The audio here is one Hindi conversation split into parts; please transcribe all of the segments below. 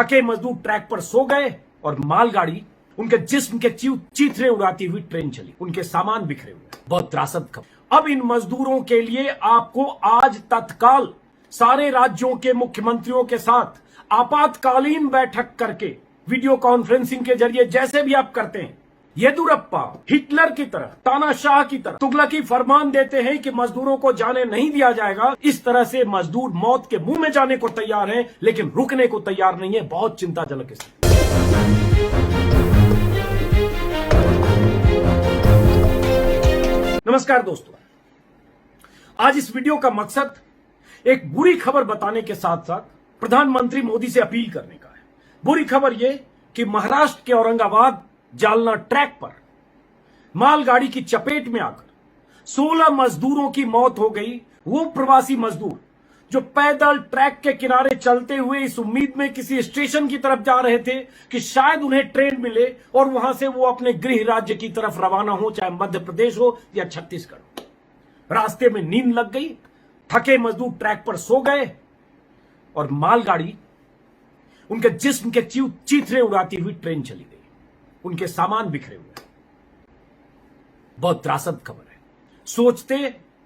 थके मजदूर ट्रैक पर सो गए और मालगाड़ी उनके जिस्म के चीथड़े उड़ाती हुई ट्रेन चली। उनके सामान बिखरे हुए। बहुत त्रासद खबर। अब इन मजदूरों के लिए आपको आज तत्काल सारे राज्यों के मुख्यमंत्रियों के साथ आपातकालीन बैठक करके वीडियो कॉन्फ्रेंसिंग के जरिए, जैसे भी आप करते हैं, येदुरप्पा हिटलर की तरह, तानाशाह की तरह तुगलकी फरमान देते हैं कि मजदूरों को जाने नहीं दिया जाएगा। इस तरह से मजदूर मौत के मुंह में जाने को तैयार हैं, लेकिन रुकने को तैयार नहीं है। बहुत चिंताजनक स्थिति। नमस्कार दोस्तों, आज इस वीडियो का मकसद एक बुरी खबर बताने के साथ साथ प्रधानमंत्री मोदी से अपील करने का है। बुरी खबर यह कि महाराष्ट्र के औरंगाबाद जालना ट्रैक पर मालगाड़ी की चपेट में आकर 16 मजदूरों की मौत हो गई। वो प्रवासी मजदूर जो पैदल ट्रैक के किनारे चलते हुए इस उम्मीद में किसी स्टेशन की तरफ जा रहे थे कि शायद उन्हें ट्रेन मिले और वहां से वो अपने गृह राज्य की तरफ रवाना हो, चाहे मध्य प्रदेश हो या छत्तीसगढ़ हो। रास्ते में नींद लग गई, थके मजदूर ट्रैक पर सो गए और मालगाड़ी उनके जिस्म के चीथड़े उड़ाती हुई ट्रेन चली गई। उनके सामान बिखरे हुए। बहुत त्रासद खबर है। सोचते,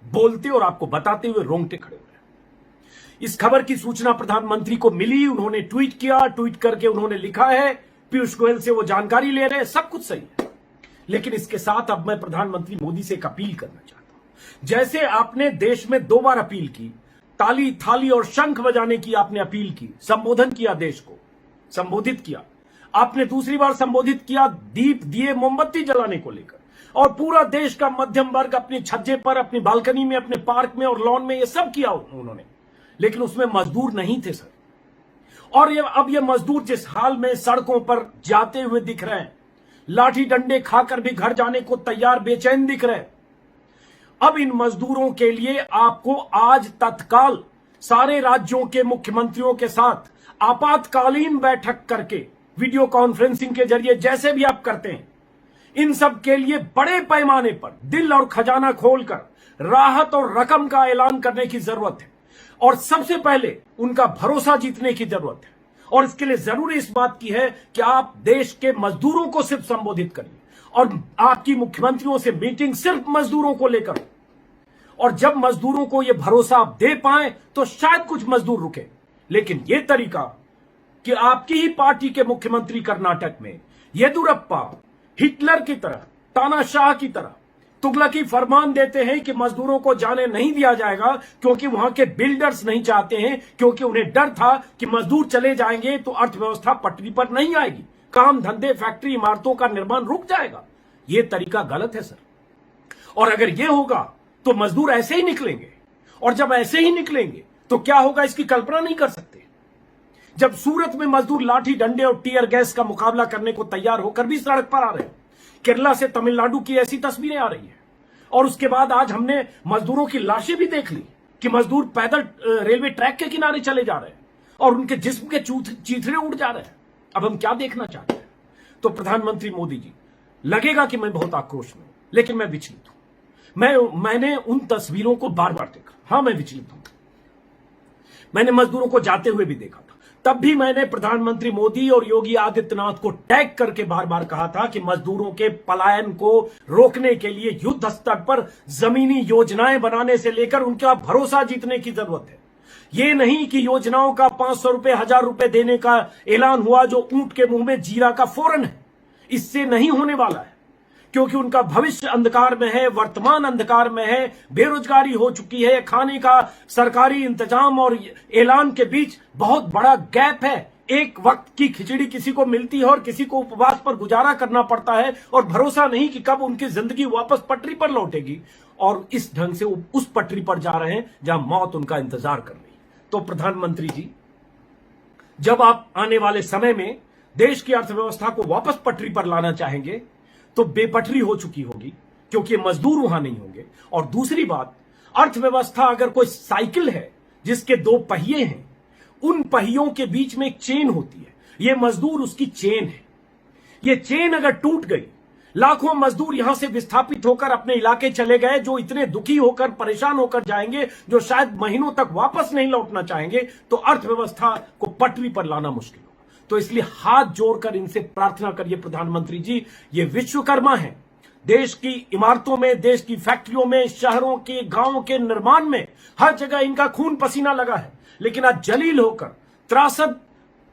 बोलते और आपको बताते हुए रोंगटे खड़े हुए। इस खबर की सूचना प्रधानमंत्री को मिली, उन्होंने ट्वीट किया। ट्वीट करके उन्होंने लिखा है पीयूष गोयल से वो जानकारी ले रहे हैं, सब कुछ सही है। लेकिन इसके साथ अब मैं प्रधानमंत्री मोदी से एक अपील करना चाहता हूं। जैसे आपने देश में 2 बार अपील की, ताली, थाली और शंख बजाने की आपने अपील की, संबोधन किया, देश को संबोधित किया। आपने दूसरी बार संबोधित किया दीप, दिए, मोमबत्ती जलाने को लेकर, और पूरा देश का मध्यम वर्ग अपनी छज्जे पर, अपनी बालकनी में, अपने पार्क में और लॉन में ये सब किया उन्होंने। लेकिन उसमें मजदूर नहीं थे सर। और अब ये मजदूर जिस हाल में सड़कों पर जाते हुए दिख रहे हैं, लाठी डंडे खाकर भी घर जाने को तैयार, बेचैन दिख रहे हैं। अब इन मजदूरों के लिए आपको आज तत्काल सारे राज्यों के मुख्यमंत्रियों के साथ आपातकालीन बैठक करके वीडियो कॉन्फ्रेंसिंग के जरिए, जैसे भी आप करते हैं, इन सब के लिए बड़े पैमाने पर दिल और खजाना खोलकर राहत और रकम का ऐलान करने की जरूरत है। और सबसे पहले उनका भरोसा जीतने की जरूरत है। और इसके लिए जरूरी इस बात की है कि आप देश के मजदूरों को सिर्फ संबोधित करिए और आपकी मुख्यमंत्रियों से मीटिंग सिर्फ मजदूरों को लेकर। और जब मजदूरों को यह भरोसा आप दे पाए तो शायद कुछ मजदूर रुके। लेकिन यह तरीका कि आपकी ही पार्टी के मुख्यमंत्री कर्नाटक में येदुरप्पा हिटलर की तरह, तानाशाह की तरह तुगलकी फरमान देते हैं कि मजदूरों को जाने नहीं दिया जाएगा क्योंकि वहां के बिल्डर्स नहीं चाहते हैं, क्योंकि उन्हें डर था कि मजदूर चले जाएंगे तो अर्थव्यवस्था पटरी पर नहीं आएगी, काम धंधे, फैक्ट्री, इमारतों का निर्माण रुक जाएगा। यह तरीका गलत है सर। और अगर यह होगा तो मजदूर ऐसे ही निकलेंगे, और जब ऐसे ही निकलेंगे तो क्या होगा इसकी कल्पना नहीं कर सकते। जब सूरत में मजदूर लाठी डंडे और टीयर गैस का मुकाबला करने को तैयार होकर भी सड़क पर आ रहे हैं, केरला से तमिलनाडु की ऐसी तस्वीरें आ रही हैं। और उसके बाद आज हमने मजदूरों की लाशें भी देख ली कि मजदूर पैदल रेलवे ट्रैक के किनारे चले जा रहे हैं और उनके जिस्म के चीथड़े उड़ जा रहे हैं। अब हम क्या देखना चाहते हैं? तो प्रधानमंत्री मोदी जी, लगेगा कि मैं बहुत आक्रोश में हूं, लेकिन मैं विचलित हूं। मैंने उन तस्वीरों को बार बार देखा। हां, मैं विचलित हूं। मैंने मजदूरों को जाते हुए भी देखा था। तब भी मैंने प्रधानमंत्री मोदी और योगी आदित्यनाथ को टैग करके बार बार कहा था कि मजदूरों के पलायन को रोकने के लिए युद्ध स्तर पर जमीनी योजनाएं बनाने से लेकर उनका भरोसा जीतने की जरूरत है। ये नहीं कि योजनाओं का 500 रुपए, 1000 रुपए देने का ऐलान हुआ जो ऊंट के मुंह में जीरा का फोरन है। इससे नहीं होने वाला है, क्योंकि उनका भविष्य अंधकार में है, वर्तमान अंधकार में है, बेरोजगारी हो चुकी है, खाने का सरकारी इंतजाम और ऐलान के बीच बहुत बड़ा गैप है। एक वक्त की खिचड़ी किसी को मिलती है और किसी को उपवास पर गुजारा करना पड़ता है, और भरोसा नहीं कि कब उनकी जिंदगी वापस पटरी पर लौटेगी। और इस ढंग से उस पटरी पर जा रहे हैं जहां मौत उनका इंतजार कर रही है। तो प्रधानमंत्री जी, जब आप आने वाले समय में देश की अर्थव्यवस्था को वापस पटरी पर लाना चाहेंगे तो बेपटरी हो चुकी होगी, क्योंकि मजदूर वहां नहीं होंगे। और दूसरी बात, अर्थव्यवस्था अगर कोई साइकिल है जिसके 2 पहिए हैं, उन पहियों के बीच में एक चेन होती है। यह मजदूर उसकी चेन है। यह चेन अगर टूट गई, लाखों मजदूर यहां से विस्थापित होकर अपने इलाके चले गए, जो इतने दुखी होकर, परेशान होकर जाएंगे, जो शायद महीनों तक वापस नहीं लौटना चाहेंगे, तो अर्थव्यवस्था को पटरी पर लाना मुश्किल होगा। तो इसलिए हाथ जोड़कर इनसे प्रार्थना करिए प्रधानमंत्री जी, ये विश्वकर्मा हैं। देश की इमारतों में, देश की फैक्ट्रियों में, शहरों के, गांवों के निर्माण में हर जगह इनका खून पसीना लगा है, लेकिन आज जलील होकर त्रासद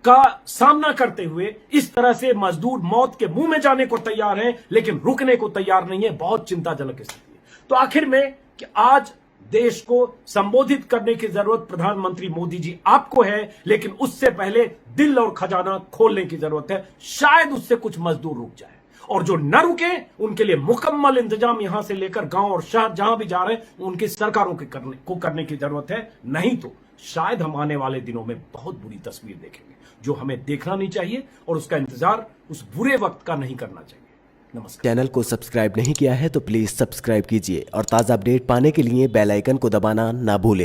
का सामना करते हुए इस तरह से मजदूर मौत के मुंह में जाने को तैयार हैं, लेकिन रुकने को तैयार नहीं है। बहुत चिंताजनक स्थिति है। तो आखिर में कि आज देश को संबोधित करने की जरूरत प्रधानमंत्री मोदी जी आपको है, लेकिन उससे पहले दिल और खजाना खोलने की जरूरत है। शायद उससे कुछ मजदूर रुक जाए, और जो न रुके उनके लिए मुकम्मल इंतजाम यहां से लेकर गांव और शहर जहां भी जा रहे हैं उनकी सरकारों के करने की जरूरत है। नहीं तो शायद हम आने वाले दिनों में बहुत बुरी तस्वीर देखेंगे, जो हमें देखना नहीं चाहिए और उसका इंतजार उस बुरे वक्त का नहीं करना चाहिए। नमस्कार। चैनल को सब्सक्राइब नहीं किया है तो प्लीज सब्सक्राइब कीजिए और ताज़ा अपडेट पाने के लिए बेल आइकन को दबाना ना भूलें।